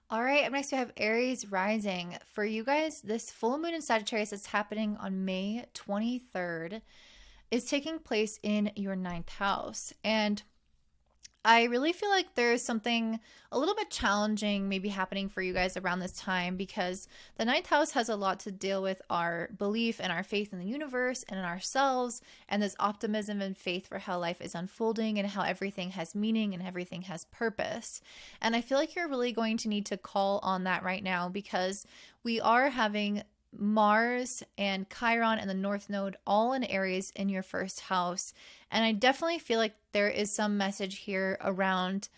All right, up next we have Aries Rising. For you guys, this full moon in Sagittarius that's happening on May 23rd is taking place in your ninth house. And I really feel like there's something a little bit challenging maybe happening for you guys around this time because the ninth house has a lot to deal with our belief and our faith in the universe and in ourselves, and this optimism and faith for how life is unfolding and how everything has meaning and everything has purpose. And I feel like you're really going to need to call on that right now because we are having Mars and Chiron and the North Node all in Aries in your first house. And I definitely feel like there is some message here around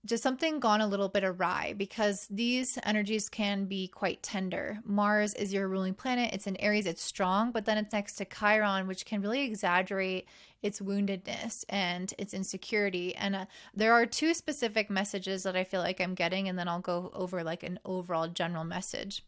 just something gone a little bit awry because these energies can be quite tender. Mars is your ruling planet. It's in Aries, it's strong, but then it's next to Chiron, which can really exaggerate its woundedness and its insecurity. And there are two specific messages that I feel like I'm getting, and then I'll go over like an overall general message.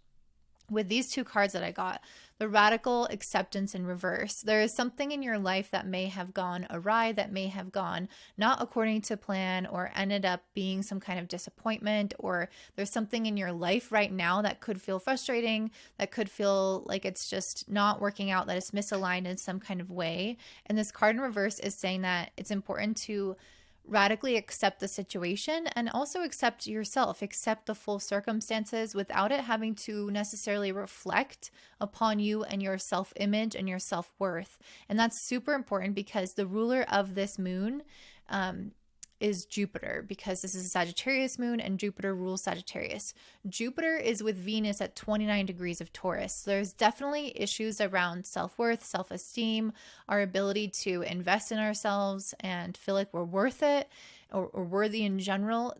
With these two cards that I got, the radical acceptance in reverse. There is something in your life that may have gone awry, that may have gone not according to plan or ended up being some kind of disappointment, or there's something in your life right now that could feel frustrating, that could feel like it's just not working out, that it's misaligned in some kind of way. And this card in reverse is saying that it's important to radically accept the situation and also accept yourself, accept the full circumstances without it having to necessarily reflect upon you and your self-image and your self-worth. And that's super important because the ruler of this moon is Jupiter, because this is a Sagittarius moon and Jupiter rules Sagittarius. Jupiter is with Venus at 29 degrees of Taurus. So there's definitely issues around self-worth, self-esteem, our ability to invest in ourselves and feel like we're worth it or worthy in general.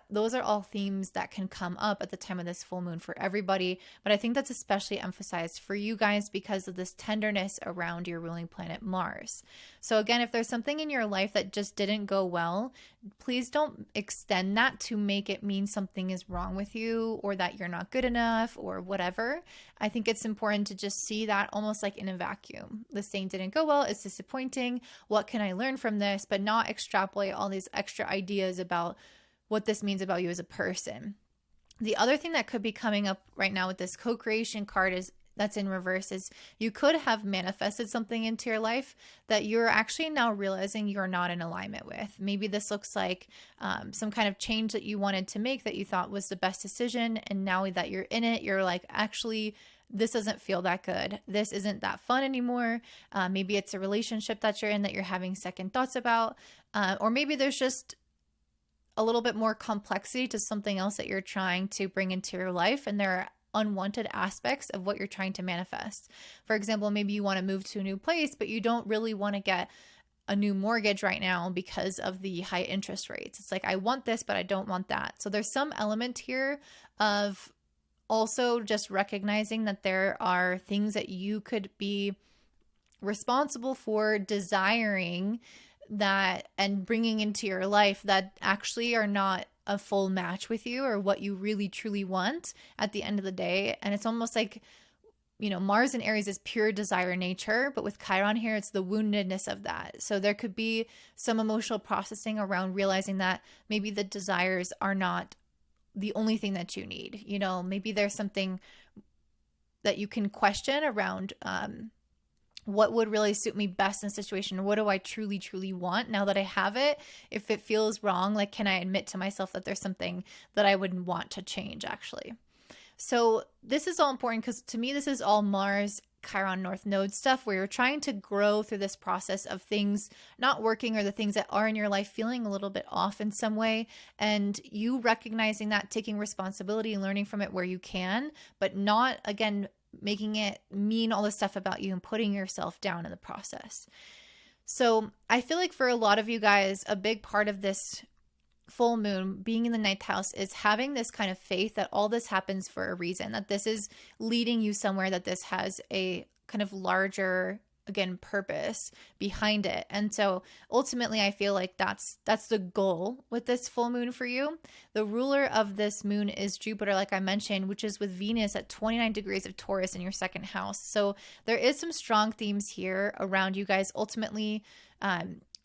Those are all themes that can come up at the time of this full moon for everybody. But I think that's especially emphasized for you guys because of this tenderness around your ruling planet Mars. So again, if there's something in your life that just didn't go well, please don't extend that to make it mean something is wrong with you or that you're not good enough or whatever. I think it's important to just see that almost like in a vacuum. This thing didn't go well. It's disappointing. What can I learn from this? But not extrapolate all these extra ideas about what this means about you as a person. The other thing that could be coming up right now with this co-creation card is that's in reverse is you could have manifested something into your life that you're actually now realizing you're not in alignment with. Maybe this looks like some kind of change that you wanted to make that you thought was the best decision. And now that you're in it, you're like, actually, this doesn't feel that good. This isn't that fun anymore. Maybe it's a relationship that you're in that you're having second thoughts about. Or maybe there's just a little bit more complexity to something else that you're trying to bring into your life. And there are unwanted aspects of what you're trying to manifest. For example, maybe you want to move to a new place, but you don't really want to get a new mortgage right now because of the high interest rates. It's like, I want this, but I don't want that. So there's some element here of also just recognizing that there are things that you could be responsible for desiring that and bringing into your life that actually are not a full match with you or what you really truly want at the end of the day. And it's almost like, you know, Mars in Aries is pure desire nature, but with Chiron here, it's the woundedness of that. So there could be some emotional processing around realizing that maybe the desires are not the only thing that you need. You know, maybe there's something that you can question around, what would really suit me best in a situation? What do I truly, truly want now that I have it? If it feels wrong, like, can I admit to myself that there's something that I would want to change actually? So this is all important because to me, this is all Mars, Chiron, North Node stuff where you're trying to grow through this process of things not working or the things that are in your life feeling a little bit off in some way. And you recognizing that, taking responsibility and learning from it where you can, but not, again, making it mean all this stuff about you and putting yourself down in the process. So I feel like for a lot of you guys, a big part of this full moon being in the ninth house is having this kind of faith that all this happens for a reason, that this is leading you somewhere, that this has a kind of larger, again, purpose behind it. And so ultimately I feel like that's the goal with this full moon for you. The ruler of this moon is Jupiter, like I mentioned, which is with Venus at 29 degrees of Taurus in your second house. So there is some strong themes here around you guys ultimately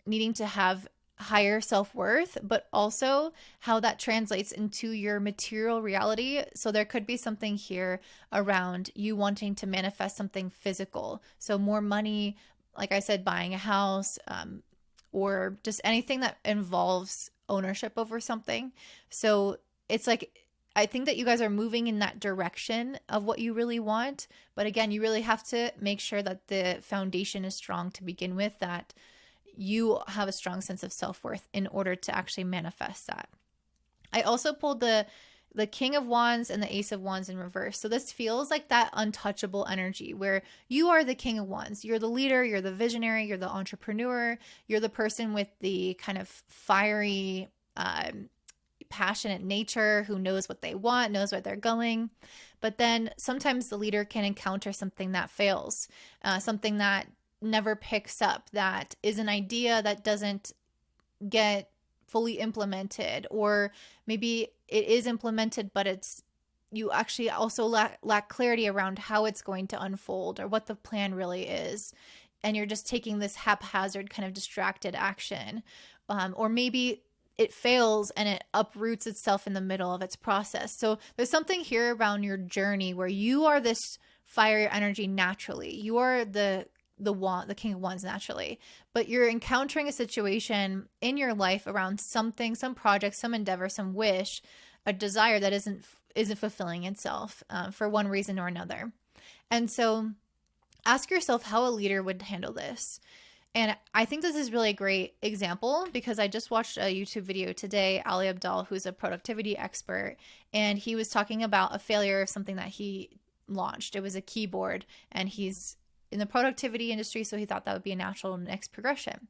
needing to have higher self-worth, but also how that translates into your material reality. So there could be something here around you wanting to manifest something physical. So more money, like I said, buying a house, or just anything that involves ownership over something. So it's like, I think that you guys are moving in that direction of what you really want. But again, you really have to make sure that the foundation is strong to begin with, that you have a strong sense of self-worth in order to actually manifest that. I also pulled the King of Wands and the Ace of Wands in reverse. So this feels like that untouchable energy where you are the King of Wands. You're the leader, you're the visionary, you're the entrepreneur, you're the person with the kind of fiery, passionate nature who knows what they want, knows where they're going. But then sometimes the leader can encounter something that fails, something that never picks up, that is an idea that doesn't get fully implemented, or maybe it is implemented, but it's, you actually also lack clarity around how it's going to unfold or what the plan really is. And you're just taking this haphazard kind of distracted action. Or maybe it fails and it uproots itself in the middle of its process. So there's something here around your journey where you are this fire energy naturally. You are the King of Wands naturally, but you're encountering a situation in your life around something, some project, some endeavor, some wish, a desire that isn't fulfilling itself for one reason or another. And so ask yourself how a leader would handle this. And I think this is really a great example because I just watched a YouTube video today, Ali Abdal, who's a productivity expert, and he was talking about a failure of something that he launched. It was a keyboard, and he's in the productivity industry, so he thought that would be a natural next progression.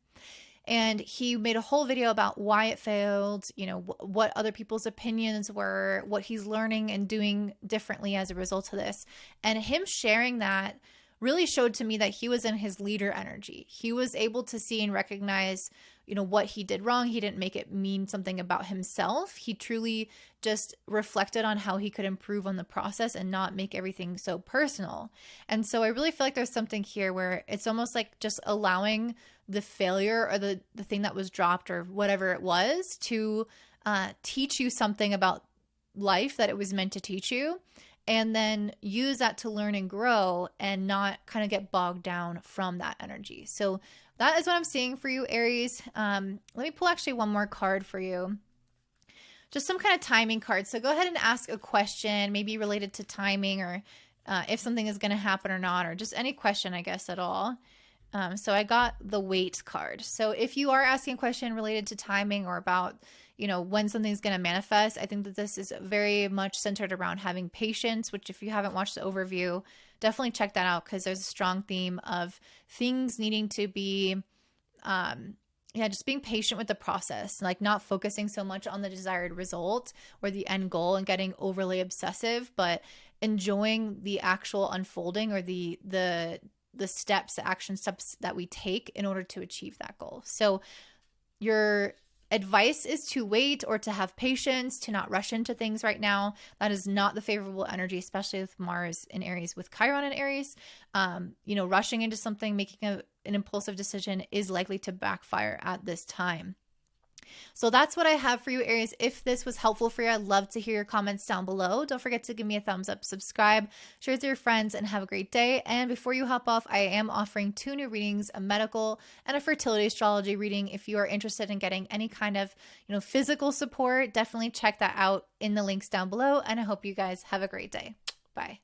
And he made a whole video about why it failed, you know, what other people's opinions were, what he's learning and doing differently as a result of this. And him sharing that really showed to me that he was in his leader energy. He was able to see and recognize, you know, what he did wrong. He didn't make it mean something about himself. He truly just reflected on how he could improve on the process and not make everything so personal. And so I really feel like there's something here where it's almost like just allowing the failure or the thing that was dropped or whatever it was to teach you something about life that it was meant to teach you, and then use that to learn and grow and not kind of get bogged down from that energy. So that is what I'm seeing for you, Aries. Let me pull actually one more card for you. Just some kind of timing card. So go ahead and ask a question, maybe related to timing or if something is going to happen or not, or just any question, I guess, at all. So I got the Wait card. So if you are asking a question related to timing or about, you know, when something's going to manifest, I think that this is very much centered around having patience, which if you haven't watched the overview, definitely check that out because there's a strong theme of things needing to be, just being patient with the process, like not focusing so much on the desired result or the end goal and getting overly obsessive, but enjoying the actual unfolding or the steps, the action steps that we take in order to achieve that goal. So your advice is to wait or to have patience, to not rush into things right now. That is not the favorable energy, especially with Mars in Aries, with Chiron in Aries. Rushing into something, making an impulsive decision is likely to backfire at this time. So that's what I have for you, Aries. If this was helpful for you, I'd love to hear your comments down below. Don't forget to give me a thumbs up, subscribe, share with your friends, and have a great day. And before you hop off, I am offering 2 new readings, a medical and a fertility astrology reading. If you are interested in getting any kind of, physical support, definitely check that out in the links down below. And I hope you guys have a great day. Bye.